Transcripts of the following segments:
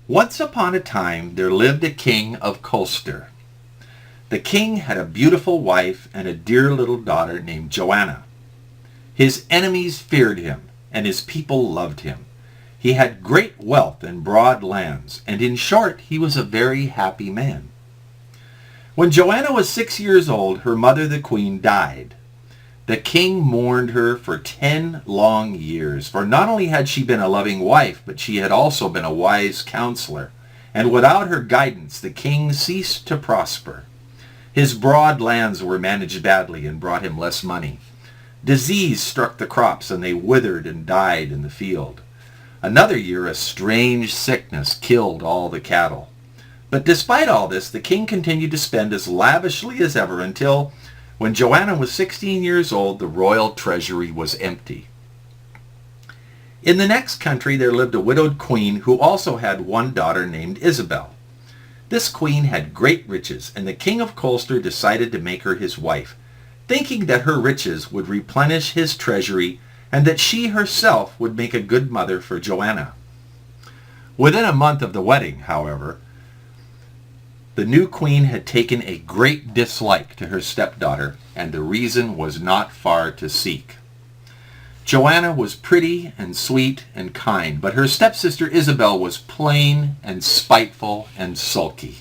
Once upon a time there lived a king of Colster. The king had a beautiful wife and a dear little daughter named Joanna. His enemies feared him, and his people loved him. He had great wealth and broad lands, and in short, he was a very happy man. When Joanna was 6 years old, her mother, the queen, died. The king mourned her for 10 long years, for not only had she been a loving wife, but she had also been a wise counselor, and without her guidance the king ceased to prosper. His broad lands were managed badly and brought him less money. Disease struck the crops, and they withered and died in the field. Another year a strange sickness killed all the cattle. But despite all this, the king continued to spend as lavishly as ever until, when Joanna was 16 years old, the royal treasury was empty. In the next country there lived a widowed queen who also had one daughter named Isabel. This queen had great riches, and the king of Colster decided to make her his wife, thinking that her riches would replenish his treasury and that she herself would make a good mother for Joanna. Within a month of the wedding, however, the new queen had taken a great dislike to her stepdaughter, and the reason was not far to seek. Joanna was pretty and sweet and kind, but her stepsister Isabel was plain and spiteful and sulky.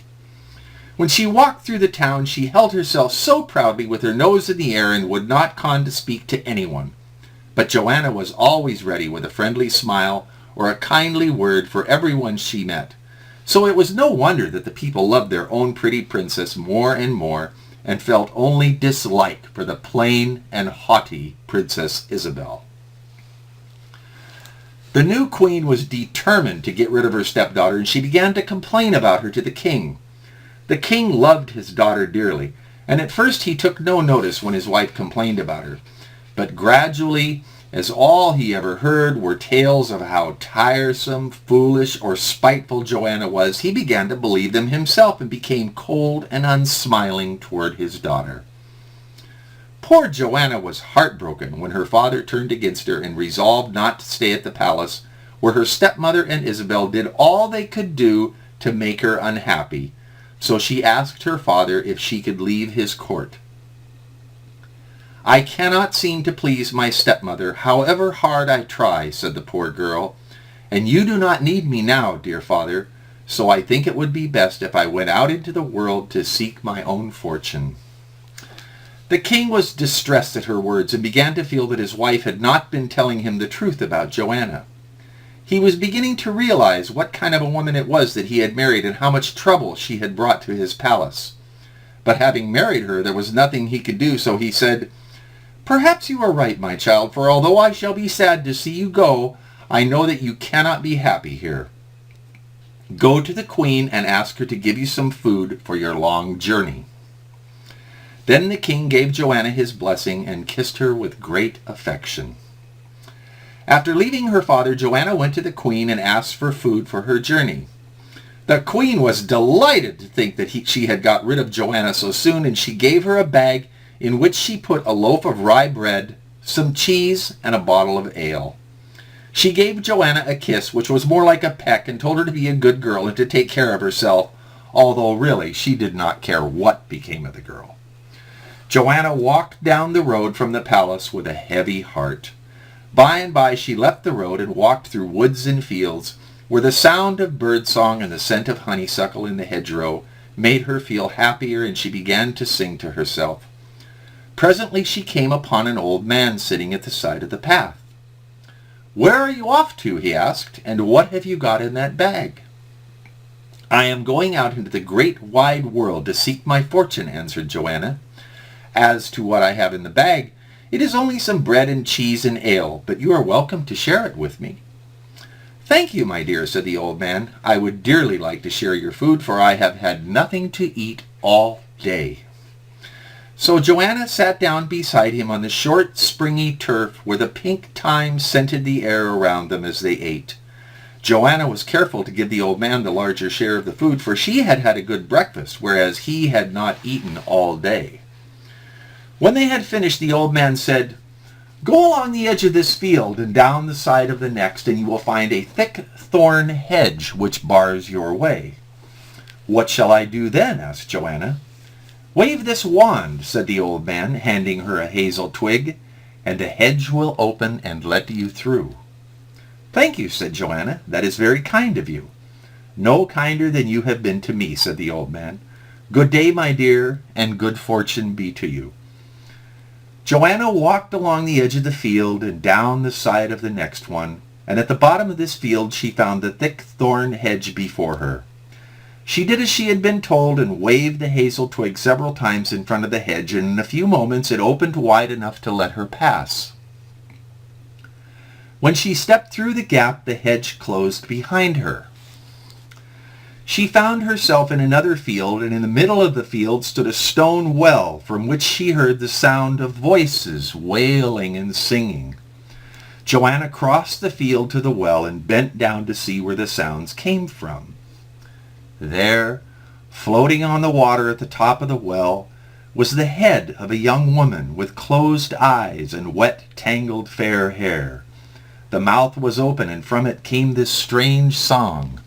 When she walked through the town, she held herself so proudly with her nose in the air and would not con to speak to anyone. But Joanna was always ready with a friendly smile or a kindly word for everyone she met. So it was no wonder that the people loved their own pretty princess more and more, and felt only dislike for the plain and haughty Princess Isabel. The new queen was determined to get rid of her stepdaughter, and she began to complain about her to the king. The king loved his daughter dearly, and at first he took no notice when his wife complained about her. But gradually, as all he ever heard were tales of how tiresome, foolish, or spiteful Joanna was, he began to believe them himself and became cold and unsmiling toward his daughter. Poor Joanna was heartbroken when her father turned against her and resolved not to stay at the palace, where her stepmother and Isabel did all they could do to make her unhappy. So she asked her father if she could leave his court. "I cannot seem to please my stepmother, however hard I try," said the poor girl, "and you do not need me now, dear father, so I think it would be best if I went out into the world to seek my own fortune." The king was distressed at her words and began to feel that his wife had not been telling him the truth about Joanna. He was beginning to realize what kind of a woman it was that he had married and how much trouble she had brought to his palace. But having married her, there was nothing he could do, so he said, "Perhaps you are right, my child, for although I shall be sad to see you go, I know that you cannot be happy here. Go to the queen and ask her to give you some food for your long journey." Then the king gave Joanna his blessing and kissed her with great affection. After leaving her father, Joanna went to the queen and asked for food for her journey. The queen was delighted to think that she had got rid of Joanna so soon, and she gave her a bag in which she put a loaf of rye bread, some cheese, and a bottle of ale. She gave Joanna a kiss, which was more like a peck, and told her to be a good girl and to take care of herself, although really she did not care what became of the girl. Joanna walked down the road from the palace with a heavy heart. By and by she left the road and walked through woods and fields, where the sound of birdsong and the scent of honeysuckle in the hedgerow made her feel happier, and she began to sing to herself. Presently she came upon an old man sitting at the side of the path. "Where are you off to?" he asked, "and what have you got in that bag?" "I am going out into the great wide world to seek my fortune," answered Joanna. "As to what I have in the bag, it is only some bread and cheese and ale, but you are welcome to share it with me." "Thank you, my dear," said the old man. "I would dearly like to share your food, for I have had nothing to eat all day." So Joanna sat down beside him on the short, springy turf where the pink thyme scented the air around them as they ate. Joanna was careful to give the old man the larger share of the food, for she had had a good breakfast, whereas he had not eaten all day. When they had finished, the old man said, Go along the edge of this field and down the side of the next, and you will find a thick thorn hedge which bars your way." "What shall I do then?" asked Joanna. "Wave this wand," said the old man, handing her a hazel twig, "and the hedge will open and let you through." "Thank you," said Joanna. "That is very kind of you." "No kinder than you have been to me," said the old man. "Good day, my dear, and good fortune be to you." Joanna walked along the edge of the field and down the side of the next one, and at the bottom of this field she found the thick thorn hedge before her. She did as she had been told and waved the hazel twig several times in front of the hedge, and in a few moments it opened wide enough to let her pass. When she stepped through the gap, the hedge closed behind her. She found herself in another field, and in the middle of the field stood a stone well from which she heard the sound of voices wailing and singing. Joanna crossed the field to the well and bent down to see where the sounds came from. There, floating on the water at the top of the well, was the head of a young woman with closed eyes and wet, tangled fair hair. The mouth was open, and from it came this strange song: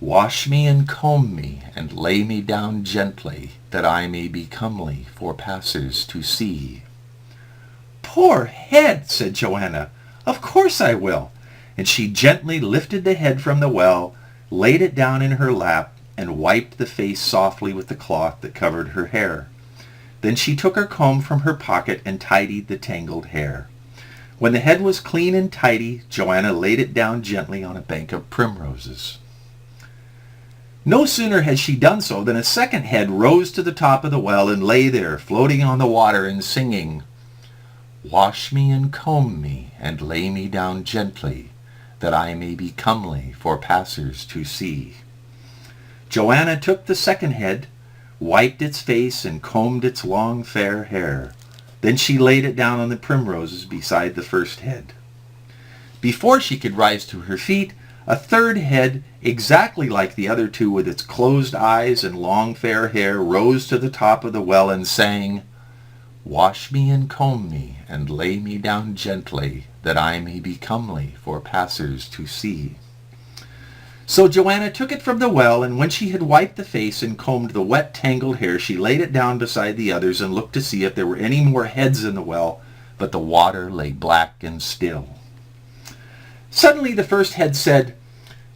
"Wash me and comb me, and lay me down gently, that I may be comely for passers to see." "Poor head," said Joanna. "Of course I will." And she gently lifted the head from the well, laid it down in her lap, and wiped the face softly with the cloth that covered her hair. Then she took her comb from her pocket and tidied the tangled hair. When the head was clean and tidy, Joanna laid it down gently on a bank of primroses. No sooner had she done so than a second head rose to the top of the well and lay there, floating on the water and singing: "Wash me and comb me, and lay me down gently, that I may be comely for passers to see." Joanna took the second head, wiped its face, and combed its long fair hair. Then she laid it down on the primroses beside the first head. Before she could rise to her feet, a third head, exactly like the other two with its closed eyes and long fair hair, rose to the top of the well and sang: "Wash me and comb me, and lay me down gently, that I may be comely for passers to see." So Joanna took it from the well, and when she had wiped the face and combed the wet, tangled hair, she laid it down beside the others and looked to see if there were any more heads in the well, but the water lay black and still. Suddenly the first head said,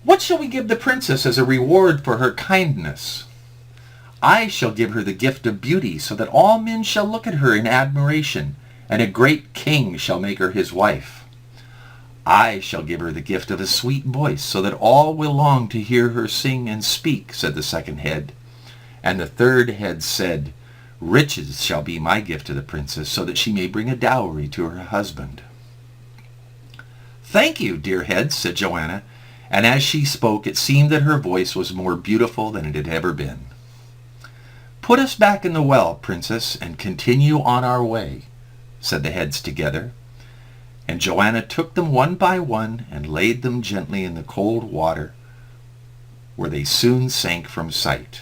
"What shall we give the princess as a reward for her kindness?" "I shall give her the gift of beauty, so that all men shall look at her in admiration, and a great king shall make her his wife." "I shall give her the gift of a sweet voice, so that all will long to hear her sing and speak," said the second head. And the third head said, "Riches shall be my gift to the princess, so that she may bring a dowry to her husband." "Thank you, dear heads," said Joanna, and as she spoke it seemed that her voice was more beautiful than it had ever been. "Put us back in the well, princess, and continue on our way," said the heads together. And Joanna took them one by one and laid them gently in the cold water, where they soon sank from sight.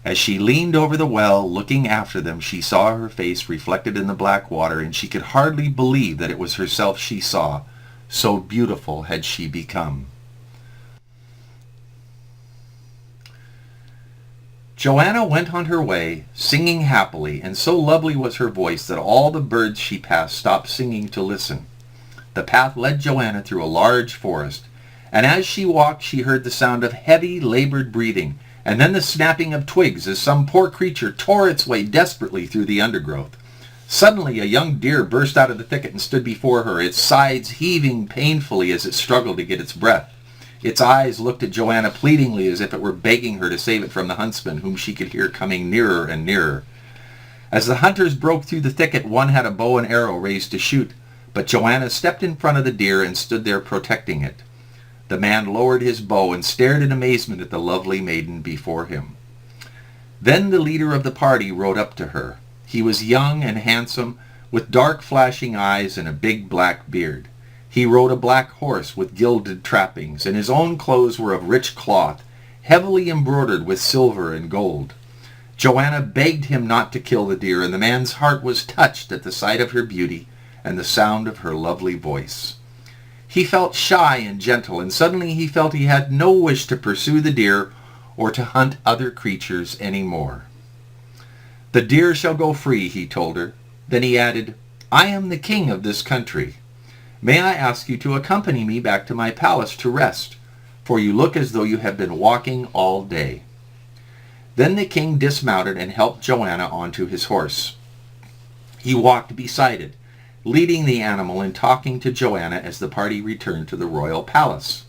As she leaned over the well, looking after them, she saw her face reflected in the black water, and she could hardly believe that it was herself she saw, so beautiful had she become. Joanna went on her way, singing happily, and so lovely was her voice that all the birds she passed stopped singing to listen. The path led Joanna through a large forest, and as she walked she heard the sound of heavy, labored breathing, and then the snapping of twigs as some poor creature tore its way desperately through the undergrowth. Suddenly a young deer burst out of the thicket and stood before her, its sides heaving painfully as it struggled to get its breath. Its eyes looked at Joanna pleadingly, as if it were begging her to save it from the huntsman, whom she could hear coming nearer and nearer. As the hunters broke through the thicket, one had a bow and arrow raised to shoot, but Joanna stepped in front of the deer and stood there protecting it. The man lowered his bow and stared in amazement at the lovely maiden before him. Then the leader of the party rode up to her. He was young and handsome, with dark flashing eyes and a big black beard. He rode a black horse with gilded trappings, and his own clothes were of rich cloth, heavily embroidered with silver and gold. Joanna begged him not to kill the deer, and the man's heart was touched at the sight of her beauty, and the sound of her lovely voice. He felt shy and gentle, and suddenly he felt he had no wish to pursue the deer or to hunt other creatures any more. "The deer shall go free," he told her. Then he added, "I am the king of this country. May I ask you to accompany me back to my palace to rest, for you look as though you have been walking all day." Then the king dismounted and helped Joanna onto his horse. He walked beside it, leading the animal and talking to Joanna as the party returned to the royal palace.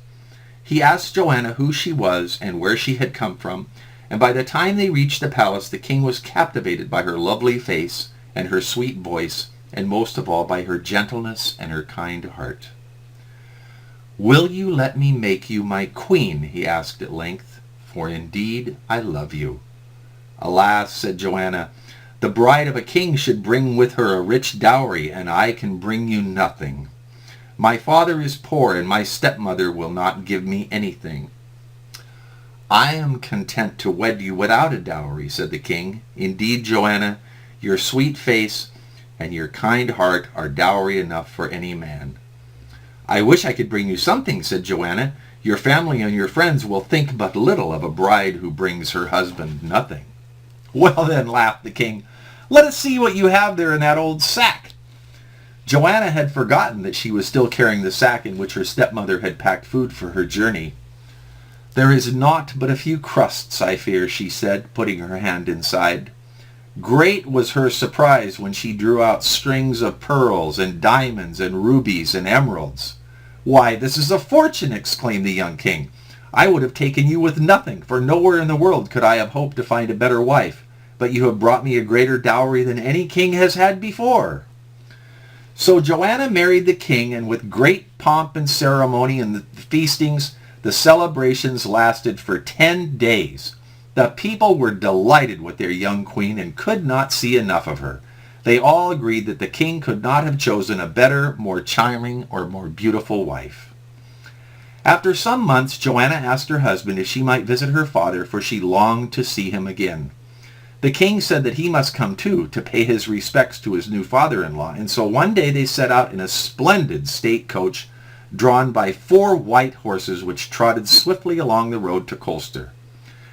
He asked Joanna who she was and where she had come from, and by the time they reached the palace, the king was captivated by her lovely face and her sweet voice, and most of all by her gentleness and her kind heart. "Will you let me make you my queen?" he asked at length, "for indeed I love you." "Alas," said Joanna, "the bride of a king should bring with her a rich dowry, and I can bring you nothing. My father is poor, and my stepmother will not give me anything." "I am content to wed you without a dowry," said the king. "Indeed, Joanna, your sweet face and your kind heart are dowry enough for any man." "I wish I could bring you something," said Joanna. "Your family and your friends will think but little of a bride who brings her husband nothing." "Well then," laughed the king, "let us see what you have there in that old sack." Joanna had forgotten that she was still carrying the sack in which her stepmother had packed food for her journey. "There is naught but a few crusts, I fear," she said, putting her hand inside. Great was her surprise when she drew out strings of pearls and diamonds and rubies and emeralds. "Why, this is a fortune!" exclaimed the young king. "I would have taken you with nothing, for nowhere in the world could I have hoped to find a better wife, but you have brought me a greater dowry than any king has had before." So Joanna married the king, and with great pomp and ceremony and the feastings, the celebrations lasted for 10 days. The people were delighted with their young queen and could not see enough of her. They all agreed that the king could not have chosen a better, more charming, or more beautiful wife. After some months, Joanna asked her husband if she might visit her father, for she longed to see him again. The king said that he must come too, to pay his respects to his new father-in-law, and so one day they set out in a splendid state coach drawn by 4 white horses which trotted swiftly along the road to Colster.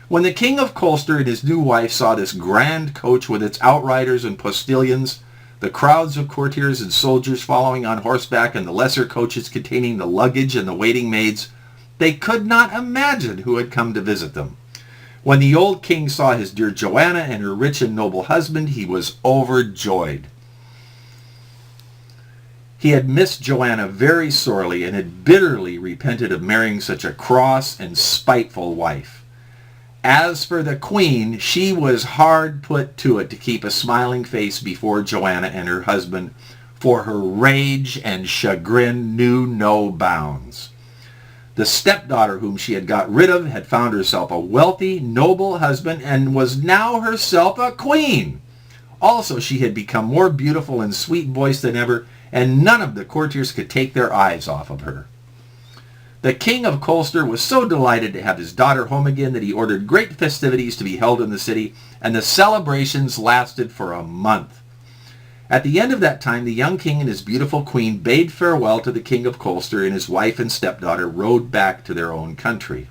When the King of Colster and his new wife saw this grand coach with its outriders and postilions, the crowds of courtiers and soldiers following on horseback, and the lesser coaches containing the luggage and the waiting maids, they could not imagine who had come to visit them. When the old king saw his dear Joanna and her rich and noble husband, he was overjoyed. He had missed Joanna very sorely and had bitterly repented of marrying such a cross and spiteful wife. As for the queen, she was hard put to it to keep a smiling face before Joanna and her husband, for her rage and chagrin knew no bounds. The stepdaughter whom she had got rid of had found herself a wealthy, noble husband and was now herself a queen. Also, she had become more beautiful and sweet-voiced than ever, and none of the courtiers could take their eyes off of her. The King of Colster was so delighted to have his daughter home again that he ordered great festivities to be held in the city, and the celebrations lasted for a month. At the end of that time, the young king and his beautiful queen bade farewell to the King of Colster, and his wife and stepdaughter rode back to their own country.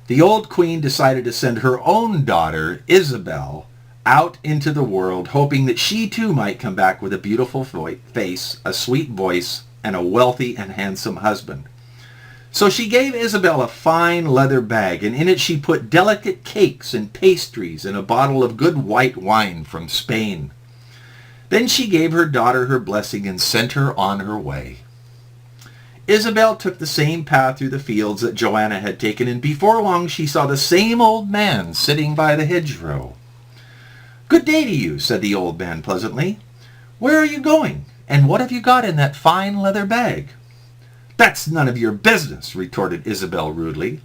The old queen decided to send her own daughter, Isabel, out into the world, hoping that she too might come back with a beautiful face, a sweet voice, and a wealthy and handsome husband. So she gave Isabel a fine leather bag, and in it she put delicate cakes and pastries and a bottle of good white wine from Spain. Then she gave her daughter her blessing and sent her on her way. Isabel took the same path through the fields that Joanna had taken, and before long she saw the same old man sitting by the hedgerow. "Good day to you," said the old man pleasantly. "Where are you going? And what have you got in that fine leather bag?" "That's none of your business," retorted Isabel rudely.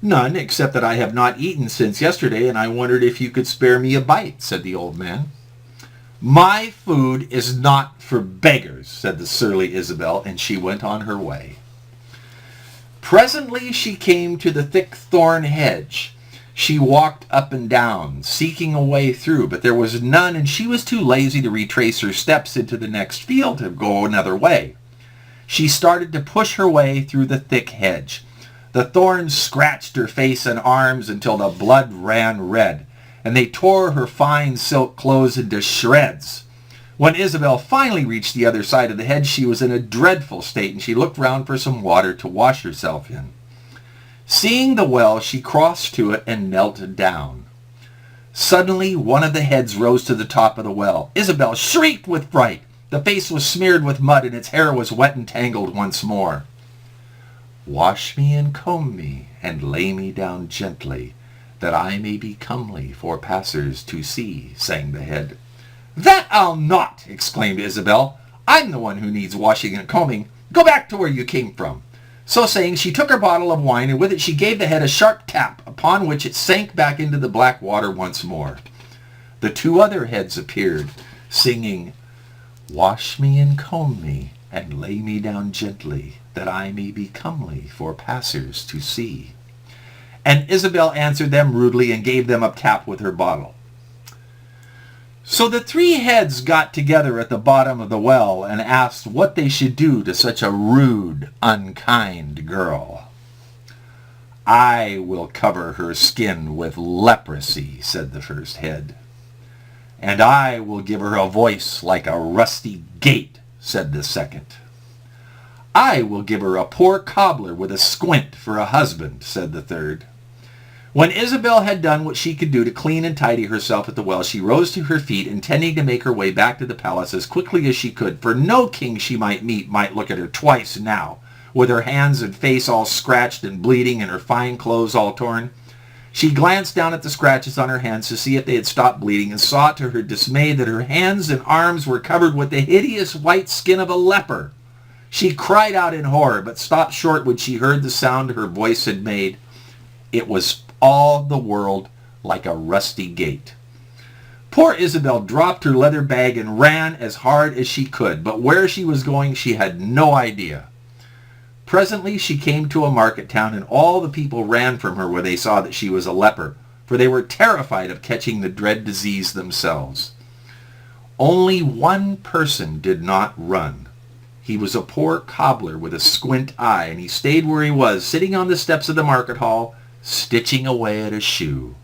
"None, except that I have not eaten since yesterday, and I wondered if you could spare me a bite," said the old man. "My food is not for beggars," said the surly Isabel, and she went on her way. Presently she came to the thick thorn hedge. She walked up and down, seeking a way through, but there was none, and she was too lazy to retrace her steps into the next field to go another way. She started to push her way through the thick hedge. The thorns scratched her face and arms until the blood ran red, and they tore her fine silk clothes into shreds. When Isabel finally reached the other side of the hedge, she was in a dreadful state, and she looked round for some water to wash herself in. Seeing the well, she crossed to it and knelt down. Suddenly, one of the heads rose to the top of the well. Isabel shrieked with fright. The face was smeared with mud, and its hair was wet and tangled once more. "Wash me and comb me, and lay me down gently, that I may be comely for passers to see," sang the head. "That I'll not!" exclaimed Isabel. "I'm the one who needs washing and combing. Go back to where you came from." So saying, she took her bottle of wine, and with it she gave the head a sharp tap, upon which it sank back into the black water once more. The two other heads appeared, singing, "Wash me and comb me, and lay me down gently, that I may be comely for passers to see." And Isabel answered them rudely and gave them a tap with her bottle. So the three heads got together at the bottom of the well and asked what they should do to such a rude, unkind girl. "I will cover her skin with leprosy," said the first head. "And I will give her a voice like a rusty gate," said the second. "I will give her a poor cobbler with a squint for a husband," said the third. When Isabel had done what she could do to clean and tidy herself at the well, she rose to her feet, intending to make her way back to the palace as quickly as she could, for no king she might meet might look at her twice now, with her hands and face all scratched and bleeding and her fine clothes all torn. She glanced down at the scratches on her hands to see if they had stopped bleeding, and saw to her dismay that her hands and arms were covered with the hideous white skin of a leper. She cried out in horror, but stopped short when she heard the sound her voice had made. It was all the world like a rusty gate. Poor Isabel dropped her leather bag and ran as hard as she could, but where she was going she had no idea. Presently she came to a market town, and all the people ran from her when they saw that she was a leper, for they were terrified of catching the dread disease themselves. Only one person did not run. He was a poor cobbler with a squint eye, and he stayed where he was, sitting on the steps of the market hall, stitching away at a shoe.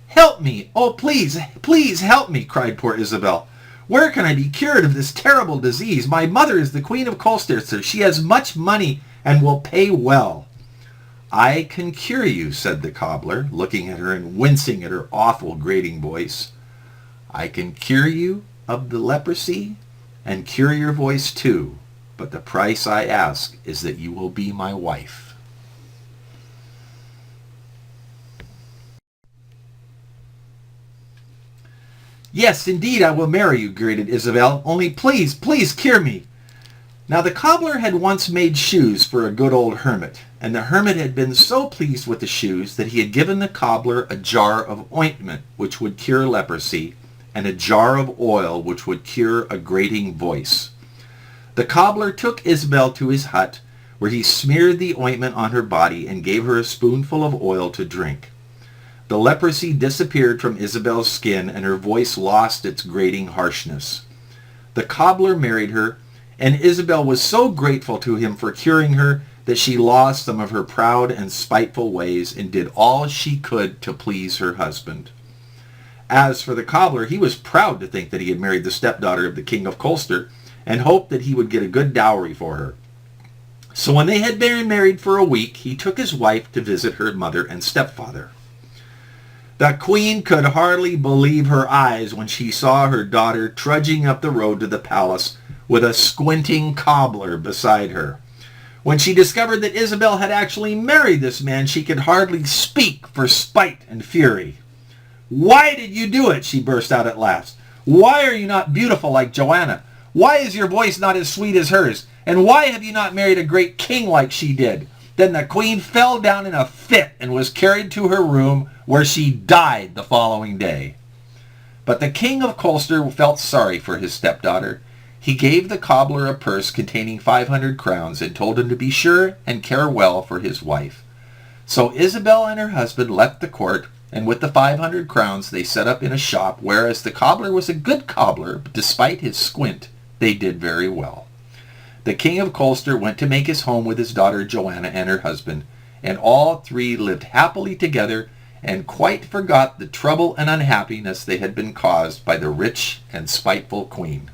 "Help me! Oh, please, please help me!" cried poor Isabel. "Where can I be cured of this terrible disease? My mother is the Queen of Colchester. She has much money and will pay well." "I can cure you," said the cobbler, looking at her and wincing at her awful grating voice. "I can cure you of the leprosy and cure your voice too, but the price I ask is that you will be my wife." "Yes, indeed, I will marry you," greeted Isabel. "Only please, please cure me." Now the cobbler had once made shoes for a good old hermit, and the hermit had been so pleased with the shoes that he had given the cobbler a jar of ointment which would cure leprosy, and a jar of oil which would cure a grating voice. The cobbler took Isabel to his hut, where he smeared the ointment on her body and gave her a spoonful of oil to drink. The leprosy disappeared from Isabel's skin, and her voice lost its grating harshness. The cobbler married her, and Isabel was so grateful to him for curing her that she lost some of her proud and spiteful ways and did all she could to please her husband. As for the cobbler, he was proud to think that he had married the stepdaughter of the King of Colchester, and hoped that he would get a good dowry for her. So when they had been married for a week, he took his wife to visit her mother and stepfather. The queen could hardly believe her eyes when she saw her daughter trudging up the road to the palace with a squinting cobbler beside her. When she discovered that Isabel had actually married this man, she could hardly speak for spite and fury. "Why did you do it?" she burst out at last. "Why are you not beautiful like Joanna? Why is your voice not as sweet as hers? And why have you not married a great king like she did?" Then the queen fell down in a fit and was carried to her room, where she died the following day. But the King of Colchester felt sorry for his stepdaughter. He gave the cobbler a purse containing 500 crowns and told him to be sure and care well for his wife. So Isabel and her husband left the court, and with the 500 crowns they set up in a shop, whereas the cobbler was a good cobbler, but despite his squint, they did very well. The King of Colster went to make his home with his daughter Joanna and her husband, and all three lived happily together and quite forgot the trouble and unhappiness they had been caused by the rich and spiteful queen.